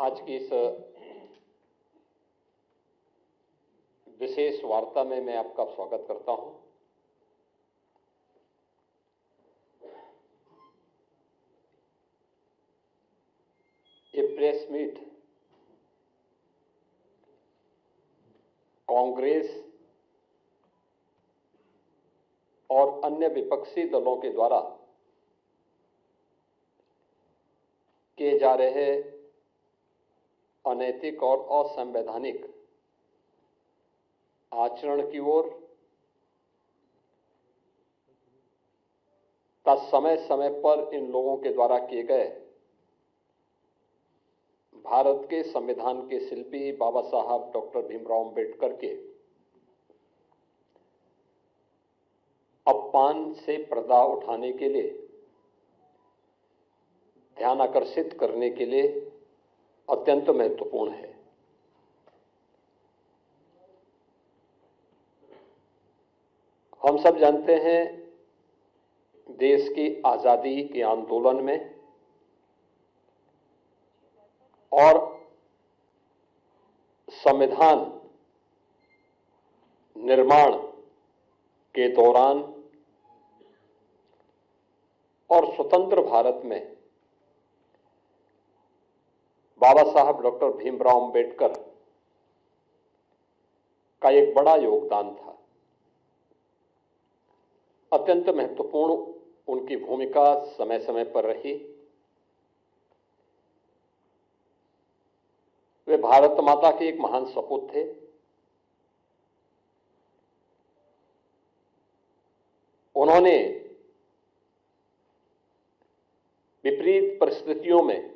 आज की इस विशेष वार्ता में मैं आपका स्वागत करता हूं। ये प्रेस मीट कांग्रेस और अन्य विपक्षी दलों के द्वारा किए जा रहे अनैतिक और असंवैधानिक आचरण की ओर का समय समय पर इन लोगों के द्वारा किए गए भारत के संविधान के शिल्पी बाबा साहब डॉक्टर भीमराव अंबेडकर के अपमान से पर्दा उठाने के लिए, ध्यान आकर्षित करने के लिए अत्यंत महत्वपूर्ण है। हम सब जानते हैं, देश की आजादी के आंदोलन में और संविधान निर्माण के दौरान और स्वतंत्र भारत में बाबा साहब डॉक्टर भीमराव अंबेडकर का एक बड़ा योगदान था। अत्यंत महत्वपूर्ण उनकी भूमिका समय समय पर रही। वे भारत माता के एक महान सपूत थे। उन्होंने विपरीत परिस्थितियों में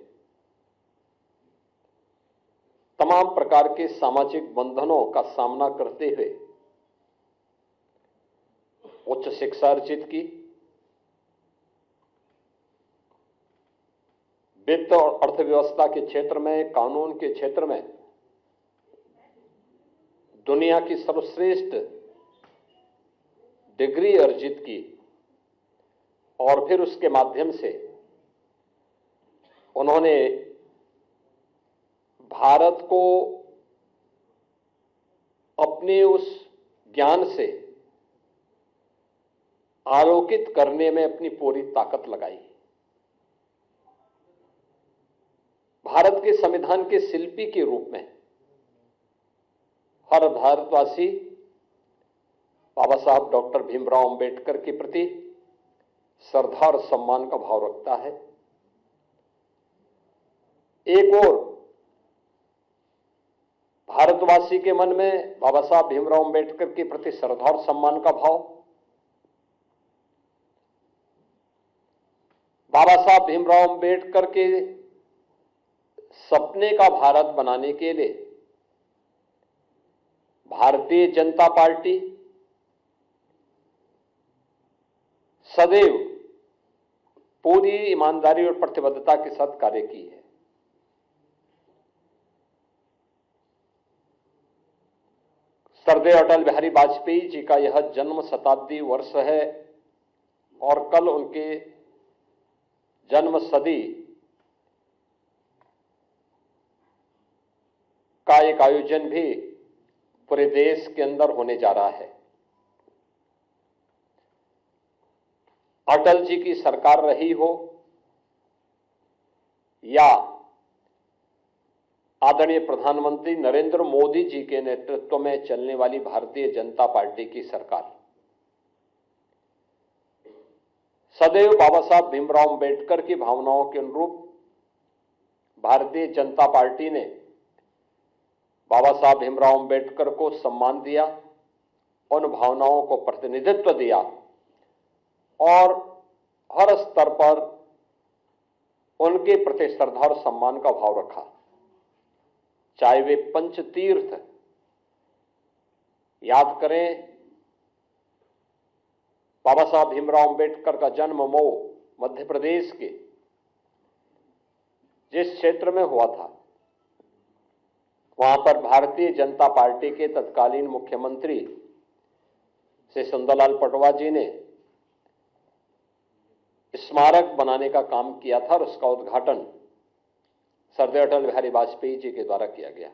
तमाम प्रकार के सामाजिक बंधनों का सामना करते हुए उच्च शिक्षा अर्जित की, वित्त और अर्थव्यवस्था के क्षेत्र में, कानून के क्षेत्र में दुनिया की सर्वश्रेष्ठ डिग्री अर्जित की और फिर उसके माध्यम से उन्होंने भारत को अपने उस ज्ञान से आलोकित करने में अपनी पूरी ताकत लगाई। भारत के संविधान के शिल्पी के रूप में हर भारतवासी बाबा साहब डॉक्टर भीमराव अंबेडकर के प्रति श्रद्धा और सम्मान का भाव रखता है। एक और भारतवासी के मन में बाबा साहब भीमराव अंबेडकर के प्रति श्रद्धा और सम्मान का भाव, बाबा साहब भीमराव अंबेडकर के सपने का भारत बनाने के लिए भारतीय जनता पार्टी सदैव पूरी ईमानदारी और प्रतिबद्धता के साथ कार्य की है। श्रद्धेय अटल बिहारी वाजपेयी जी का यह जन्म शताब्दी वर्ष है और कल उनके जन्म सदी का एक आयोजन भी पूरे देश के अंदर होने जा रहा है। अटल जी की सरकार रही हो या आदरणीय प्रधानमंत्री नरेंद्र मोदी जी के नेतृत्व में चलने वाली भारतीय जनता पार्टी की सरकार, सदैव बाबा साहब भीमराव अंबेडकर की भावनाओं के अनुरूप भारतीय जनता पार्टी ने बाबा साहब भीमराव अंबेडकर को सम्मान दिया, उन भावनाओं को प्रतिनिधित्व दिया और हर स्तर पर उनके प्रति श्रद्धा और सम्मान का भाव रखा। चाहे वे पंचतीर्थ याद करें, बाबा साहब भीमराव अंबेडकर का जन्म मऊ मध्य प्रदेश के जिस क्षेत्र में हुआ था, वहां पर भारतीय जनता पार्टी के तत्कालीन मुख्यमंत्री श्री सुंदरलाल पटवा जी ने स्मारक बनाने का काम किया था और उसका उद्घाटन सरदार अटल बिहारी वाजपेयी जी के द्वारा किया गया।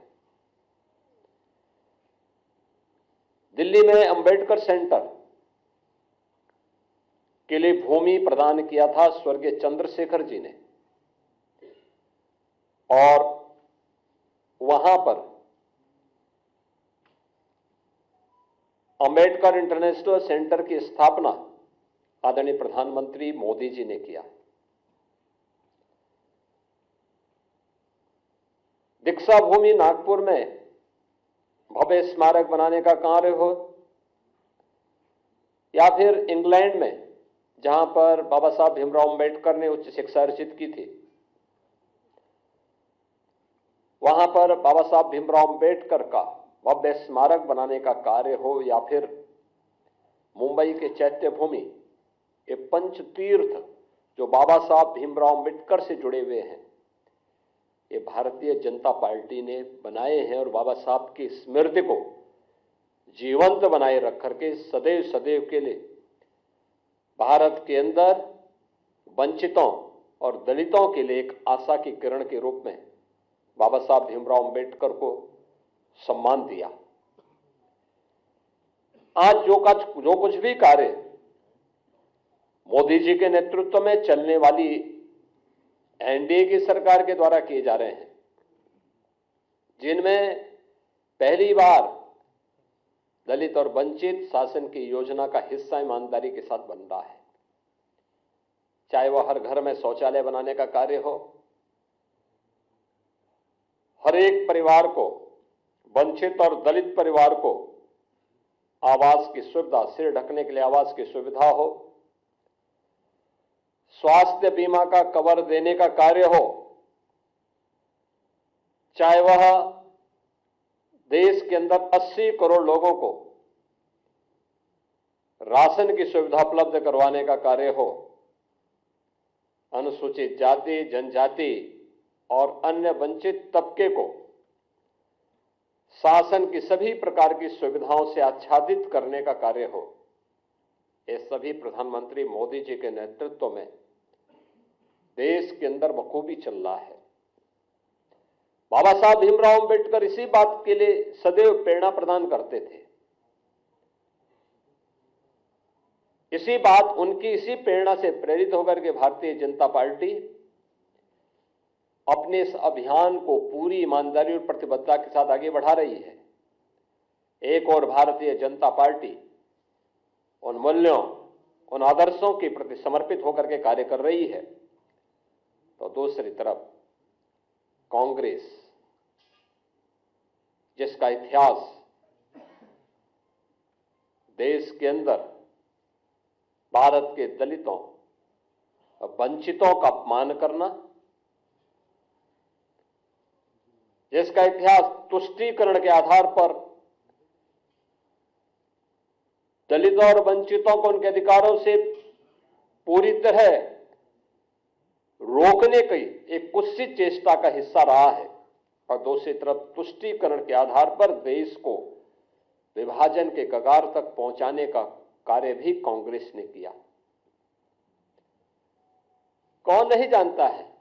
दिल्ली में अंबेडकर सेंटर के लिए भूमि प्रदान किया था स्वर्गीय चंद्रशेखर जी ने, और वहां पर अंबेडकर इंटरनेशनल सेंटर की स्थापना आदरणीय प्रधानमंत्री मोदी जी ने किया। दीक्षा भूमि नागपुर में भव्य स्मारक बनाने का कार्य हो, या फिर इंग्लैंड में जहां पर बाबा साहब भीमराव अंबेडकर ने उच्च शिक्षा अर्जित की थी, वहां पर बाबा साहब भीमराव अंबेडकर का भव्य स्मारक बनाने का कार्य हो, या फिर मुंबई के चैत्य भूमि, ये पंच तीर्थ जो बाबा साहब भीमराव अंबेडकर से जुड़े हुए हैं, ये भारतीय जनता पार्टी ने बनाए हैं और बाबा साहब की स्मृति को जीवंत बनाए रख करके सदैव सदैव के लिए भारत के अंदर वंचितों और दलितों के लिए एक आशा की किरण के रूप में बाबा साहब भीमराव अंबेडकर को सम्मान दिया। आज जो कुछ भी कार्य मोदी जी के नेतृत्व में चलने वाली एनडीए की सरकार के द्वारा किए जा रहे हैं, जिनमें पहली बार दलित और वंचित शासन की योजना का हिस्सा ईमानदारी के साथ बन रहा है, चाहे वह हर घर में शौचालय बनाने का कार्य हो, हर एक परिवार को, वंचित और दलित परिवार को आवास की सुविधा, सिर ढकने के लिए आवास की सुविधा हो, स्वास्थ्य बीमा का कवर देने का कार्य हो, चाहे वह देश के अंदर 80 करोड़ लोगों को राशन की सुविधा उपलब्ध करवाने का कार्य हो, अनुसूचित जाति, जनजाति और अन्य वंचित तबके को शासन की सभी प्रकार की सुविधाओं से आच्छादित करने का कार्य हो, ये सभी प्रधानमंत्री मोदी जी के नेतृत्व में देश के अंदर बखूबी चल रहा है। बाबा साहब भीमराव अंबेडकर इसी बात के लिए सदैव प्रेरणा प्रदान करते थे। इसी प्रेरणा से प्रेरित होकर के भारतीय जनता पार्टी अपने इस अभियान को पूरी ईमानदारी और प्रतिबद्धता के साथ आगे बढ़ा रही है। एक और भारतीय जनता पार्टी उन मूल्यों, उन आदर्शों के प्रति समर्पित होकर के कार्य कर रही है, तो दूसरी तरफ कांग्रेस, जिसका इतिहास देश के अंदर भारत के दलितों और वंचितों का अपमान करना, जिसका इतिहास तुष्टीकरण के आधार पर दलितों और वंचितों को उनके अधिकारों से पूरी तरह रोकने की एक कुत्सित चेष्टा का हिस्सा रहा है, और दूसरी तरफ तुष्टीकरण के आधार पर देश को विभाजन के कगार तक पहुंचाने का कार्य भी कांग्रेस ने किया। कौन नहीं जानता है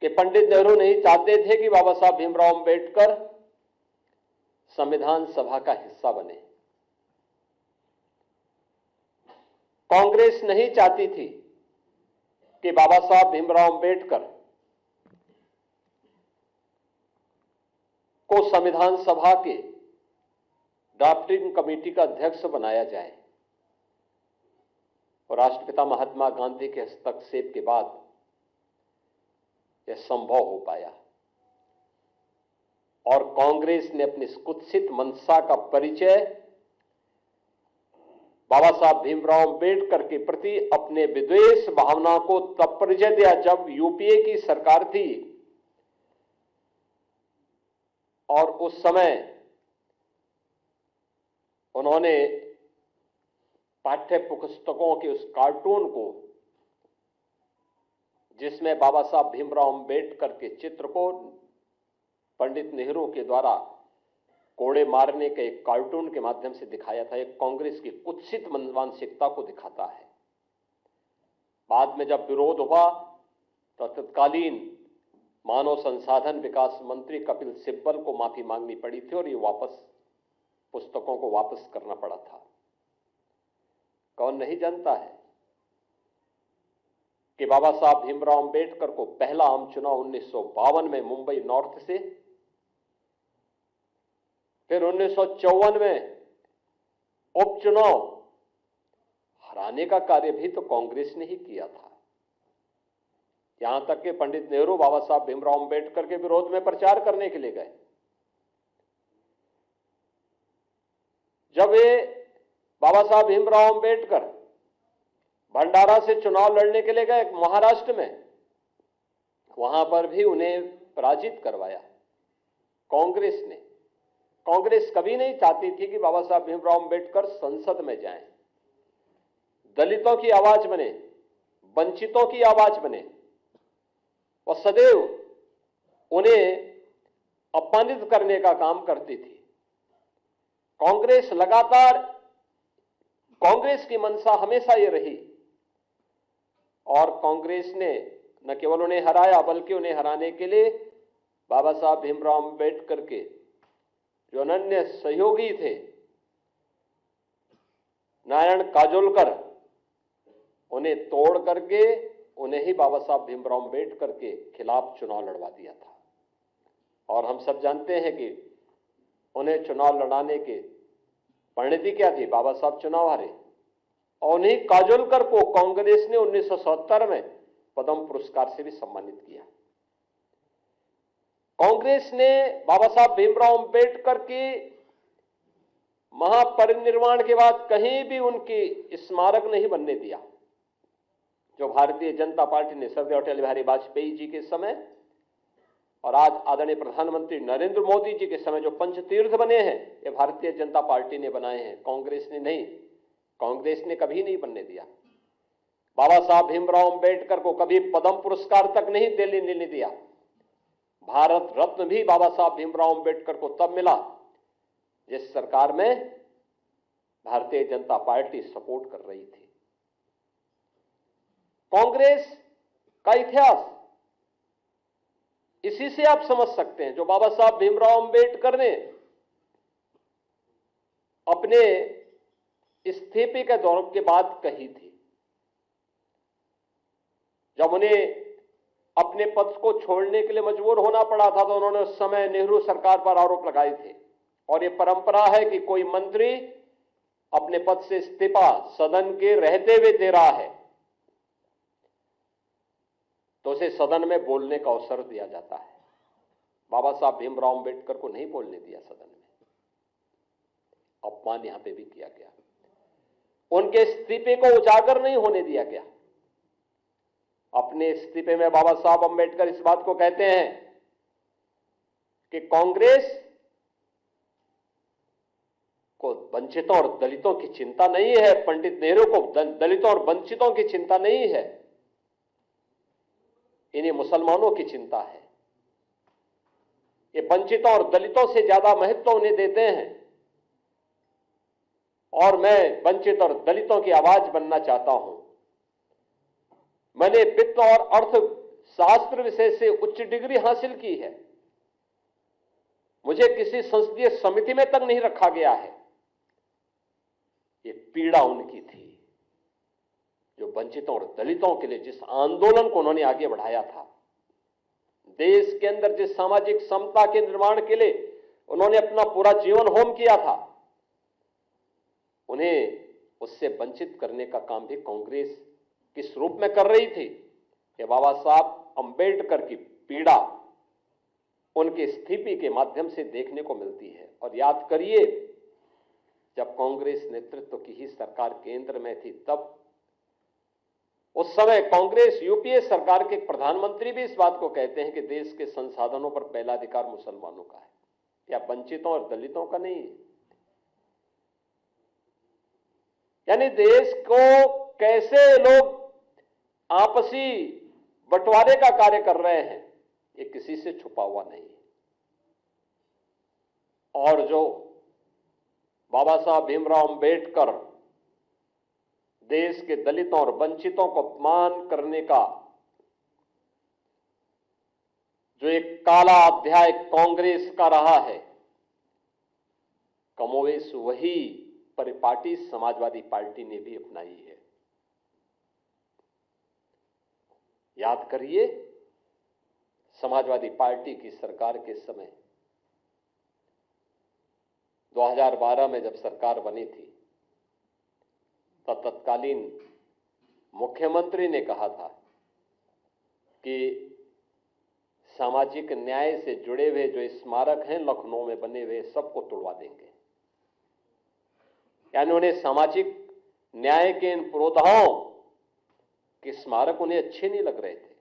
कि पंडित नेहरू नहीं चाहते थे कि बाबा साहब भीमराव अंबेडकर संविधान सभा का हिस्सा बने। कांग्रेस नहीं चाहती थी कि बाबा साहब भीमराव अंबेडकर को संविधान सभा के ड्राफ्टिंग कमेटी का अध्यक्ष बनाया जाए, और राष्ट्रपिता महात्मा गांधी के हस्तक्षेप के बाद यह संभव हो पाया, और कांग्रेस ने अपनी कुत्सित मंशा का परिचय बाबा साहब भीमराव अंबेडकर के प्रति अपने विद्वेष भावना को तब परिचय दिया जब यूपीए की सरकार थी, और उस समय उन्होंने पाठ्य पुस्तकों के उस कार्टून को, जिसमें बाबा साहब भीमराव अंबेडकर के चित्र को पंडित नेहरू के द्वारा कोड़े मारने के एक कार्टून के माध्यम से दिखाया था, एक कांग्रेस की कुत्सित मानसिकता को दिखाता है। बाद में जब विरोध हुआ तो तत्कालीन मानव संसाधन विकास मंत्री कपिल सिब्बल को माफी मांगनी पड़ी थी और ये पुस्तकों को वापस करना पड़ा था। कौन नहीं जानता है कि बाबा साहब भीमराव अंबेडकर को पहला आम चुनाव 1952 में मुंबई नॉर्थ से, फिर 1954 में उपचुनाव हराने का कार्य भी तो कांग्रेस ने ही किया था। यहां तक कि पंडित नेहरू बाबा साहब भीमराव अंबेडकर के विरोध में प्रचार करने के लिए गए। जब वे बाबा साहब भीमराव अंबेडकर भंडारा से चुनाव लड़ने के लिए गए महाराष्ट्र में, वहां पर भी उन्हें पराजित करवाया कांग्रेस ने। कांग्रेस कभी नहीं चाहती थी कि बाबा साहब भीमराव अंबेडकर संसद में जाएं, दलितों की आवाज बने, वंचितों की आवाज बने, और सदैव उन्हें अपमानित करने का काम करती थी। कांग्रेस लगातार, कांग्रेस की मंशा हमेशा ये रही, और कांग्रेस ने न केवल उन्हें हराया बल्कि उन्हें हराने के लिए बाबा साहब भीमराव अंबेडकर के जो अनन्य सहयोगी थे नारायण काजोलकर, उन्हें तोड़ करके उन्हें ही बाबा साहब भीमराव अंबेडकर के खिलाफ चुनाव लड़वा दिया था। और हम सब जानते हैं कि उन्हें चुनाव लड़ाने के परिणति क्या थी। बाबा साहब चुनाव हारे और उन्हीं काजोलकर को कांग्रेस ने 1970 में पद्म पुरस्कार से भी सम्मानित किया। कांग्रेस ने बाबा साहब भीमराव अंबेडकर की महापरिनिर्वाण के बाद कहीं भी उनकी स्मारक नहीं बनने दिया। जो भारतीय जनता पार्टी ने सरदार अटल बिहारी वाजपेयी जी के समय और आज आदरणीय प्रधानमंत्री नरेंद्र मोदी जी के समय जो पंचतीर्थ बने हैं, ये भारतीय जनता पार्टी ने बनाए हैं, कांग्रेस ने नहीं। कांग्रेस ने कभी नहीं बनने दिया। बाबा साहब भीमराव अंबेडकर को कभी पद्म पुरस्कार तक नहीं देने दिया। भारत रत्न भी बाबा साहब भीमराव अंबेडकर को तब मिला जिस सरकार में भारतीय जनता पार्टी सपोर्ट कर रही थी। कांग्रेस का इतिहास इसी से आप समझ सकते हैं। जो बाबा साहब भीमराव अंबेडकर ने अपने इस्तीफे के दौर के बाद कही थी, जब उन्हें अपने पद को छोड़ने के लिए मजबूर होना पड़ा था, तो उन्होंने उस समय नेहरू सरकार पर आरोप लगाए थे। और यह परंपरा है कि कोई मंत्री अपने पद से इस्तीफा सदन के रहते हुए दे रहा है तो उसे सदन में बोलने का अवसर दिया जाता है। बाबा साहब भीमराव अंबेडकर को नहीं बोलने दिया सदन में, अपमान यहां पे भी किया गया। उनके इस्तीफे को उजागर नहीं होने दिया गया। अपने इस्तीफे में बाबा साहब अंबेडकर इस बात को कहते हैं कि कांग्रेस को वंचितों और दलितों की चिंता नहीं है, पंडित नेहरू को दलितों और वंचितों की चिंता नहीं है, इन्हें मुसलमानों की चिंता है। ये वंचितों और दलितों से ज्यादा महत्व उन्हें देते हैं, और मैं वंचित और दलितों की आवाज बनना चाहता हूं। मैंने वित्त और अर्थशास्त्र विषय से उच्च डिग्री हासिल की है, मुझे किसी संसदीय समिति में तक नहीं रखा गया है। ये पीड़ा उनकी थी, जो वंचितों और दलितों के लिए जिस आंदोलन को उन्होंने आगे बढ़ाया था, देश के अंदर जिस सामाजिक समता के निर्माण के लिए उन्होंने अपना पूरा जीवन होम किया था, उन्हें उससे वंचित करने का काम भी कांग्रेस किस रूप में कर रही थी। ये बाबा साहब अंबेडकर की पीड़ा उनके इस्तीफे के माध्यम से देखने को मिलती है। और याद करिए, जब कांग्रेस नेतृत्व की ही सरकार केंद्र में थी, तब उस समय कांग्रेस यूपीए सरकार के प्रधानमंत्री भी इस बात को कहते हैं कि देश के संसाधनों पर पहला अधिकार मुसलमानों का है, या वंचितों और दलितों का नहीं है। यानी देश को कैसे लोग आपसी बंटवारे का कार्य कर रहे हैं, ये किसी से छुपा हुआ नहीं है। और जो बाबा साहब भीमराव अंबेडकर देश के दलितों और वंचितों को अपमान करने का जो एक काला अध्याय कांग्रेस का रहा है, कमोवेश वही परिपाटी समाजवादी पार्टी ने भी अपनाई है। याद करिए, समाजवादी पार्टी की सरकार के समय 2012 में जब सरकार बनी थी, तब तत्कालीन मुख्यमंत्री ने कहा था कि सामाजिक न्याय से जुड़े हुए जो स्मारक हैं लखनऊ में बने हुए, सबको तोड़वा देंगे। यानी उन्हें सामाजिक न्याय के इन पुरोधाओं के स्मारक उन्हें अच्छे नहीं लग रहे थे,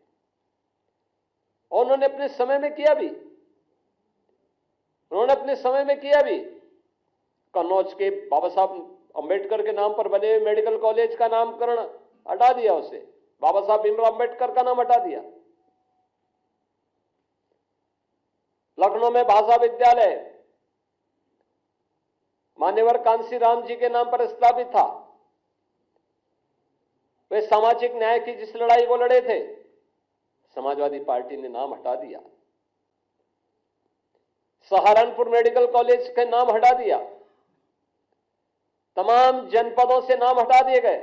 और उन्होंने अपने समय में किया भी। कन्नौज के बाबा साहब अंबेडकर के नाम पर बने हुए मेडिकल कॉलेज का नामकरण हटा दिया, उसे बाबा साहब भीमराव अंबेडकर का नाम हटा दिया। लखनऊ में भाषा विद्यालय मान्यवर कांसी राम जी के नाम पर स्थापित था। वे सामाजिक न्याय की जिस लड़ाई को लड़े थे, समाजवादी पार्टी ने नाम हटा दिया। सहारनपुर मेडिकल कॉलेज के नाम हटा दिया, तमाम जनपदों से नाम हटा दिए गए।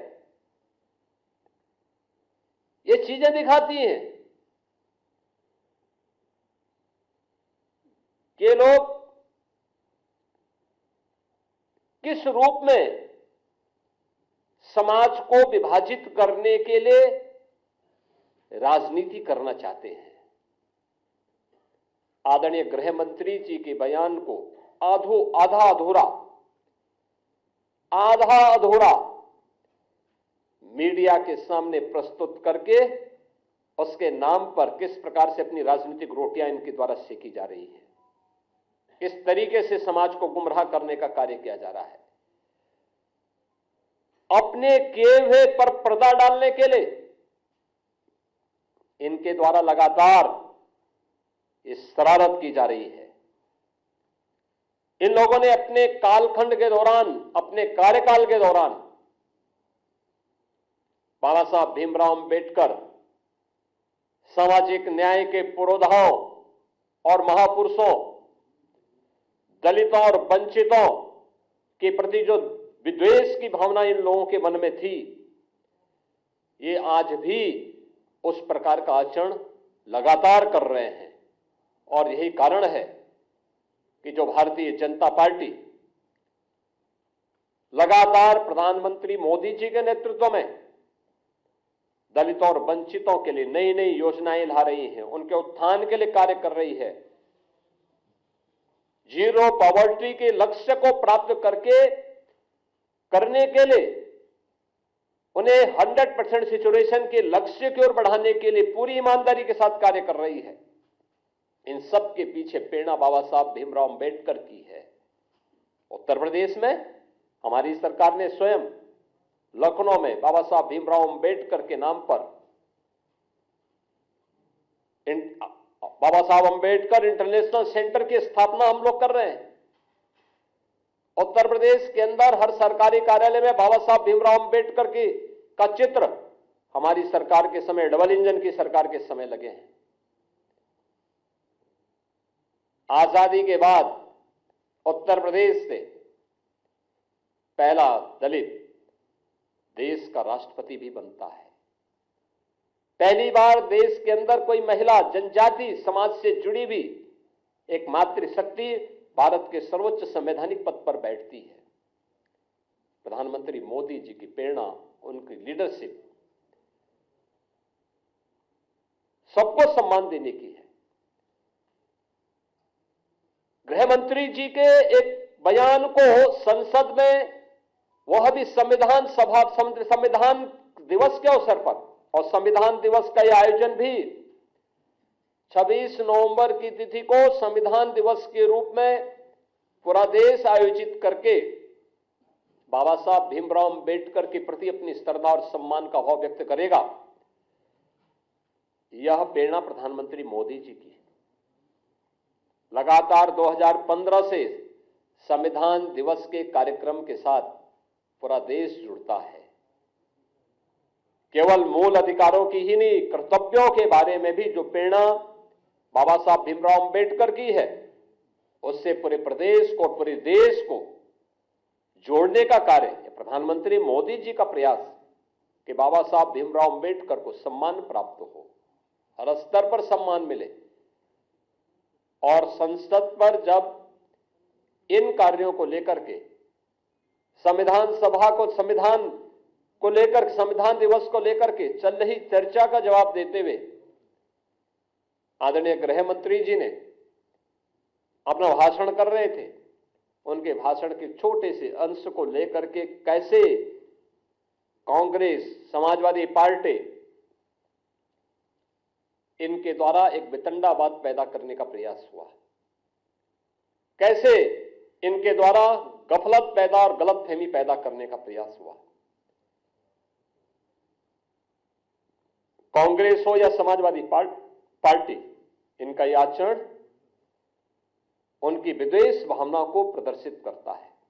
ये चीजें दिखाती हैं कि लोग किस रूप में समाज को विभाजित करने के लिए राजनीति करना चाहते हैं। आदरणीय गृह मंत्री जी के बयान को आधा अधूरा मीडिया के सामने प्रस्तुत करके उसके नाम पर किस प्रकार से अपनी राजनीतिक रोटियां इनके द्वारा सेकी जा रही है, इस तरीके से समाज को गुमराह करने का कार्य किया जा रहा है। अपने किए हुए पर पर्दा डालने के लिए इनके द्वारा लगातार इस शरारत की जा रही है। इन लोगों ने अपने कालखंड के दौरान, अपने कार्यकाल के दौरान बाबा साहब भीमराव अंबेडकर सामाजिक न्याय के पुरोधाओं और महापुरुषों, दलितों और वंचितों के प्रति जो विद्वेष की भावना इन लोगों के मन में थी, ये आज भी उस प्रकार का आचरण लगातार कर रहे हैं। और यही कारण है कि जो भारतीय जनता पार्टी लगातार प्रधानमंत्री मोदी जी के नेतृत्व में दलितों और वंचितों के लिए नई नई योजनाएं ला रही है, उनके उत्थान के लिए कार्य कर रही है। जीरो पॉवर्टी के लक्ष्य को प्राप्त करने के लिए उन्हें 100% सिचुएशन के लक्ष्य की ओर बढ़ाने के लिए पूरी ईमानदारी के साथ कार्य कर रही है। इन सब के पीछे प्रेरणा बाबा साहब भीमराव अंबेडकर की है। उत्तर प्रदेश में हमारी सरकार ने स्वयं लखनऊ में बाबा साहब भीमराव अंबेडकर के नाम पर बाबा साहब अंबेडकर इंटरनेशनल सेंटर की स्थापना हम लोग कर रहे हैं। उत्तर प्रदेश के अंदर हर सरकारी कार्यालय में बाबा साहब भीमराव अंबेडकर का चित्र हमारी सरकार के समय, डबल इंजन की सरकार के समय लगे हैं। आजादी के बाद उत्तर प्रदेश से पहला दलित देश का राष्ट्रपति भी बनता है। पहली बार देश के अंदर कोई महिला जनजाति समाज से जुड़ी हुई एक मातृशक्ति भारत के सर्वोच्च संवैधानिक पद पर बैठती है। प्रधानमंत्री मोदी जी की प्रेरणा, उनकी लीडरशिप सबको सम्मान देने की है। गृह मंत्री जी के एक बयान को संसद में, वह भी संविधान दिवस के अवसर पर, और संविधान दिवस का यह आयोजन भी 26 नवंबर की तिथि को संविधान दिवस के रूप में पूरा देश आयोजित करके बाबा साहब भीमराव अंबेडकर के प्रति अपनी श्रद्धा और सम्मान का भाव व्यक्त करेगा। यह प्रेरणा प्रधानमंत्री मोदी जी की है। लगातार 2015 से संविधान दिवस के कार्यक्रम के साथ पूरा देश जुड़ता है। केवल मूल अधिकारों की ही नहीं, कर्तव्यों के बारे में भी जो प्रेरणा बाबा साहब भीमराव अंबेडकर की है, उससे पूरे प्रदेश को, पूरे देश को जोड़ने का कार्य प्रधानमंत्री मोदी जी का प्रयास कि बाबा साहब भीमराव अंबेडकर को सम्मान प्राप्त हो, हर स्तर पर सम्मान मिले। और संसद पर जब इन कार्यों को लेकर के संविधान सभा को संविधान दिवस को लेकर के चल रही चर्चा का जवाब देते हुए आदरणीय गृह मंत्री जी ने अपना भाषण कर रहे थे, उनके भाषण के छोटे से अंश को लेकर के कैसे कांग्रेस, समाजवादी पार्टी इनके द्वारा एक वितंडावाद पैदा करने का प्रयास हुआ, कैसे इनके द्वारा गफलत पैदा और गलतफहमी पैदा करने का प्रयास हुआ। कांग्रेस हो या समाजवादी पार्टी, इनका यह आचरण उनकी विद्वेष भावना को प्रदर्शित करता है।